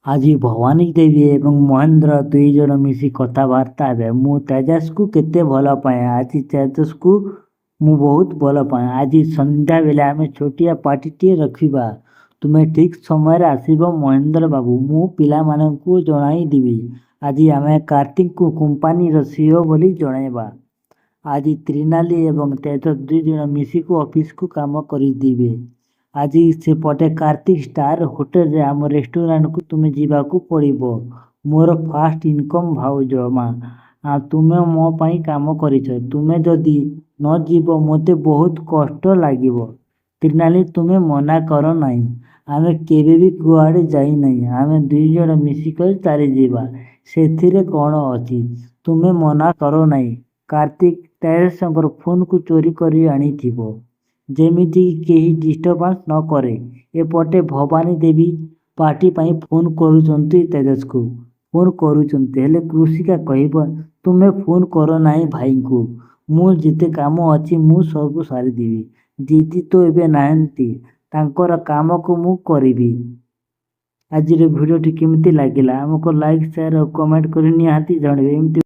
ଆଜି ଭବାନୀ ଦେବୀ ଏବଂ ମହେନ୍ଦ୍ର ଦୁଇ ଜଣ ମିଶି କଥାବାର୍ତ୍ତା ହେବେ। ମୁଁ ତେଜସ୍କୁ କେତେ ଭଲ ପାଏ। ଆଜି ତେଜସ୍କୁ ମୁଁ ବହୁତ ଭଲ ପାଏ। ଆଜି ସନ୍ଧ୍ୟାବେଳେ ଆମେ ଛୋଟିଆ ପାର୍ଟିଟିଏ ରଖିବା। ତୁମେ ଠିକ୍ ସମୟରେ ଆସିବ ମହେନ୍ଦ୍ର ବାବୁ। ମୁଁ ପିଲାମାନଙ୍କୁ ଜଣାଇ ଦେବି। ଆଜି ଆମେ କାର୍ତ୍ତିକଙ୍କୁ କମ୍ପାନୀର ସିଇଓ ବୋଲି ଜଣାଇବା। ଆଜି ତ୍ରିନାଲି ଏବଂ ତେଜ ଦୁଇ ଜଣ ମିଶିକୁ ଅଫିସକୁ କାମ କରିଦେବେ। ଆଜି ସେପଟେ କାର୍ତ୍ତିକ ଷ୍ଟାର ହୋଟେଲରେ ଆମ ରେଷ୍ଟୁରାଣ୍ଟକୁ ତୁମେ ଯିବାକୁ ପଡ଼ିବ। ମୋର ଫାଷ୍ଟ ଇନକମ୍ ଭାଉଜ ମା, ତୁମେ ମୋ ପାଇଁ କାମ କରିଛ। ତୁମେ ଯଦି ନ ଯିବ ମୋତେ ବହୁତ କଷ୍ଟ ଲାଗିବ। ତ୍ରିନାଲି ତୁମେ ମନା କର ନାହିଁ। ଆମେ କେବେ ବି କୁଆଡ଼େ ଯାଇନାହିଁ। ଆମେ ଦୁଇ ଜଣ ମିଶିକରି ଚାଲିଯିବା। ସେଥିରେ କ'ଣ ଅଛି? ତୁମେ ମନା କର ନାହିଁ। କାର୍ତ୍ତିକ ତେଜସ୍ଙ୍କର ଫୋନ୍କୁ ଚୋରି କରି ଆଣିଥିବ, ଯେମିତି କେହି ଡିଷ୍ଟର୍ବାନ୍ସ ନ କରେ। ଏପଟେ ଭବାନୀ ଦେବୀ ପାର୍ଟି ପାଇଁ ଫୋନ୍ କରୁଛନ୍ତି ତେଜସ୍କୁ। ଫୋନ୍ କରୁଛନ୍ତି, ହେଲେ କୃଷିକା କହିବ ତୁମେ ଫୋନ୍ କର ନାହିଁ ଭାଇଙ୍କୁ। ମୁଁ ଯେତେ କାମ ଅଛି ମୁଁ ସବୁ ସାରିଦେବି। ଦିଦି ତ ଏବେ ନାହାନ୍ତି, ତାଙ୍କର କାମକୁ ମୁଁ କରିବି। ଆଜିର ଭିଡ଼ିଓଟି କେମିତି ଲାଗିଲା ଆମକୁ ଲାଇକ୍, ସେୟାର ଓ କମେଣ୍ଟ କରି ନିହାତି ଜଣାଇବେ। ଏମିତି